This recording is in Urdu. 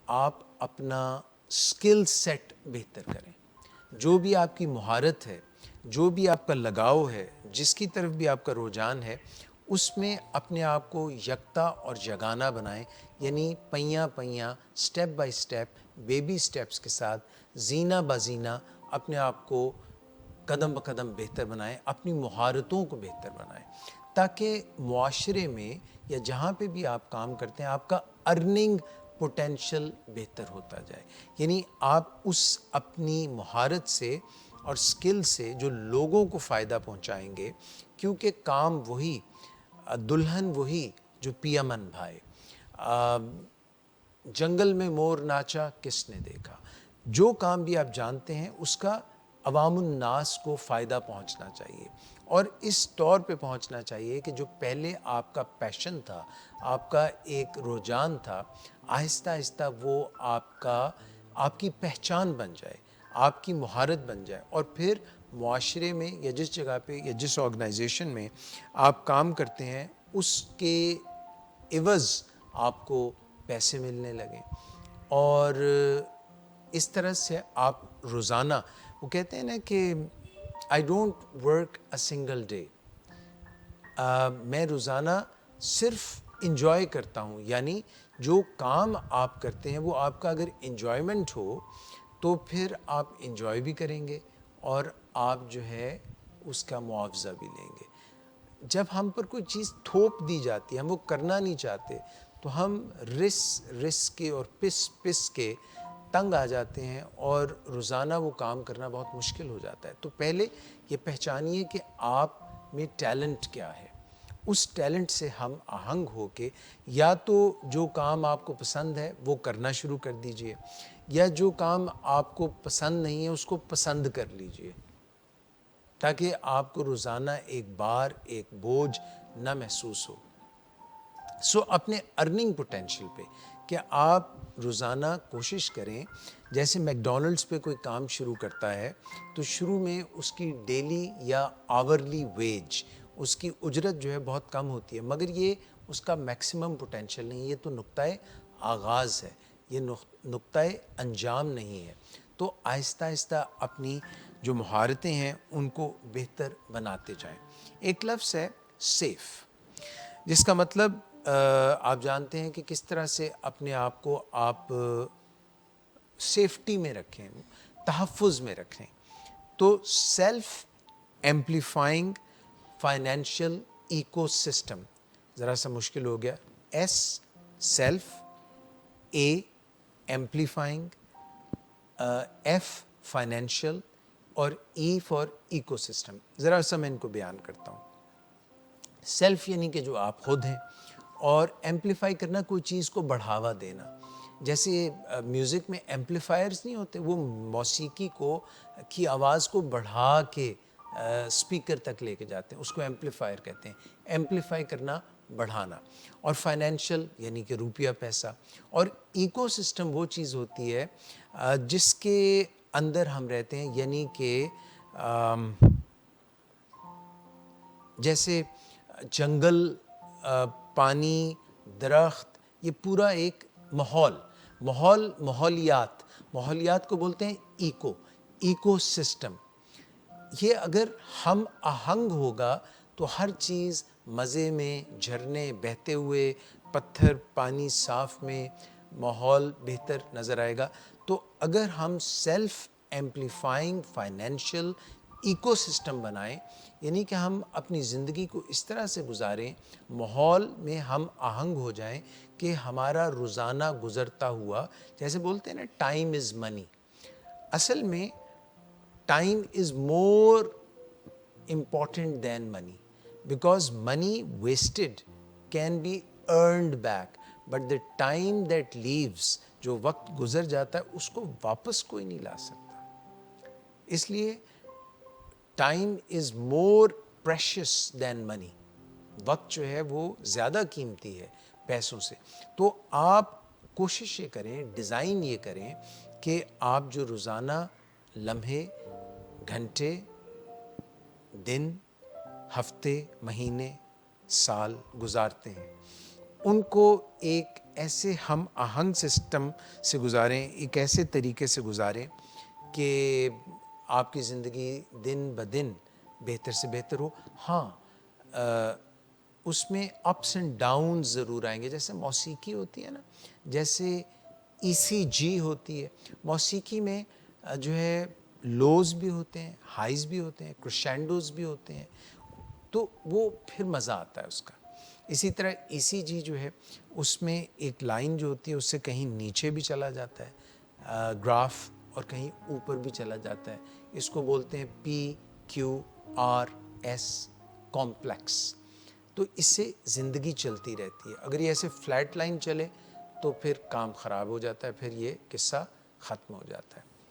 آپ اپنا اسکل سیٹ بہتر کریں. جو بھی آپ کی مہارت ہے، جو بھی آپ کا لگاؤ ہے، جس کی طرف بھی آپ کا رجحان ہے، اس میں اپنے آپ کو یکتا اور جگانہ بنائیں. یعنی پہیاں پہیاں، step by step, baby steps کے ساتھ، زینہ بازینہ اپنے آپ کو قدم بقدم بہتر بنائیں، اپنی مہارتوں کو بہتر بنائیں، تاکہ معاشرے میں یا جہاں پہ بھی آپ کام کرتے ہیں آپ کا ارننگ پوٹینشل بہتر ہوتا جائے. یعنی آپ اس اپنی مہارت سے اور سکل سے جو لوگوں کو فائدہ پہنچائیں گے، کیونکہ کام وہی، دلہن وہی جو پیا من بھائے. جنگل میں مور ناچا کس نے دیکھا. جو کام بھی آپ جانتے ہیں اس کا عوام الناس کو فائدہ پہنچنا چاہیے، اور اس طور پہ پہنچنا چاہیے کہ جو پہلے آپ کا پیشن تھا، آپ کا ایک رجحان تھا، آہستہ آہستہ وہ آپ کی پہچان بن جائے، آپ کی مہارت بن جائے، اور پھر معاشرے میں یا جس جگہ پہ یا جس آرگنائزیشن میں آپ کام کرتے ہیں اس کے عوض آپ کو پیسے ملنے لگیں. اور اس طرح سے آپ روزانہ، وہ کہتے ہیں نا کہ I don't work a single day, میں روزانہ صرف انجوائے کرتا ہوں. یعنی جو کام آپ کرتے ہیں وہ آپ کا اگر انجوائمنٹ ہو تو پھر آپ انجوائے بھی کریں گے اور آپ جو ہے اس کا معاوضہ بھی لیں گے. جب ہم پر کوئی چیز تھوپ دی جاتی ہے، ہم وہ کرنا نہیں چاہتے، تو ہم رس کے اور پس کے تنگ آ جاتے ہیں اور روزانہ وہ کام کرنا بہت مشکل ہو جاتا ہے. تو پہلے یہ پہچانیے کہ آپ میں ٹیلنٹ کیا ہے. اس ٹیلنٹ سے ہم آہنگ ہو کے یا تو جو کام آپ کو پسند ہے وہ کرنا شروع کر دیجئے، یا جو کام آپ کو پسند نہیں ہے اس کو پسند کر لیجئے، تاکہ آپ کو روزانہ ایک بار، ایک بوجھ نہ محسوس ہو. اپنے ارننگ پوٹینشل پہ کہ آپ روزانہ کوشش کریں. جیسے میک ڈونلڈس پہ کوئی کام شروع کرتا ہے تو شروع میں اس کی ڈیلی یا آورلی ویج، اس کی اجرت جو ہے بہت کم ہوتی ہے، مگر یہ اس کا میکسیمم پوٹینشل نہیں. یہ تو نقطۂ آغاز ہے، یہ نقطۂ انجام نہیں ہے. تو آہستہ آہستہ اپنی جو مہارتیں ہیں ان کو بہتر بناتے جائیں. ایک لفظ ہے سیف، جس کا مطلب آپ جانتے ہیں کہ کس طرح سے اپنے آپ کو آپ سیفٹی میں رکھیں، تحفظ میں رکھیں. تو self amplifying financial ecosystem, ذرا سا مشکل ہو گیا. S self, A amplifying, F financial, اور ای فار ایکو سسٹم. ذرا سا میں ان کو بیان کرتا ہوں. سیلف یعنی کہ جو آپ خود ہیں، اور ایمپلیفائی کرنا کوئی چیز کو بڑھاوا دینا. جیسے میوزک میں ایمپلیفائرز نہیں ہوتے، وہ موسیقی کی آواز کو بڑھا کے اسپیکر تک لے کے جاتے ہیں، اس کو ایمپلیفائر کہتے ہیں. ایمپلیفائی کرنا، بڑھانا. اور فائنینشیل یعنی کہ روپیہ پیسہ. اور ایکو سسٹم وہ چیز ہوتی ہے جس کے اندر ہم رہتے ہیں. یعنی کہ جیسے جنگل، پانی، درخت، یہ پورا ایک ماحولیات کو بولتے ہیں ایکو سسٹم. یہ اگر ہم آہنگ ہوگا تو ہر چیز مزے میں، جھرنے بہتے ہوئے، پتھر پانی صاف میں، ماحول بہتر نظر آئے گا. تو اگر ہم self amplifying financial ecosystem بنائیں، یعنی کہ ہم اپنی زندگی کو اس طرح سے گزاریں، ماحول میں ہم آہنگ ہو جائیں کہ ہمارا روزانہ گزرتا ہوا، جیسے بولتے ہیں نا ٹائم از منی. اصل میں time is more important than money, because money wasted can be earned back, but the time that leaves, جو وقت گزر جاتا ہے اس کو واپس کوئی نہیں لا سکتا. اس لیے ٹائم از مور پریشیس دین منی. وقت جو ہے وہ زیادہ قیمتی ہے پیسوں سے. تو آپ کوشش یہ کریں، ڈیزائن یہ کریں کہ آپ جو روزانہ لمحے، گھنٹے، دن، ہفتے، مہینے، سال گزارتے ہیں، ان کو ایک ایسے ہم آہنگ سسٹم سے گزاریں، ایک ایسے طریقے سے گزاریں کہ آپ کی زندگی دن بدن بہتر سے بہتر ہو۔ ہاں اس میں اپس اینڈ ڈاؤن ضرور آئیں گے، جیسے موسیقی ہوتی ہے نا، جیسے ECG ہوتی ہے، موسیقی میں جو ہے لوز بھی ہوتے ہیں، ہائیز بھی ہوتے ہیں، کرشینڈوز بھی ہوتے ہیں، تو وہ پھر مزہ آتا ہے اس کا۔ اسی طرح ECG جو ہے اس میں ایک لائن جو ہوتی ہے اس سے کہیں نیچے بھی چلا جاتا ہے گراف، اور کہیں اوپر بھی چلا جاتا ہے، اس کو بولتے ہیں PQRS کمپلیکس۔ تو اس سے زندگی چلتی رہتی ہے۔ اگر یہ ایسے فلیٹ لائن چلے تو پھر کام خراب ہو جاتا ہے، پھر یہ قصہ ختم ہو جاتا ہے۔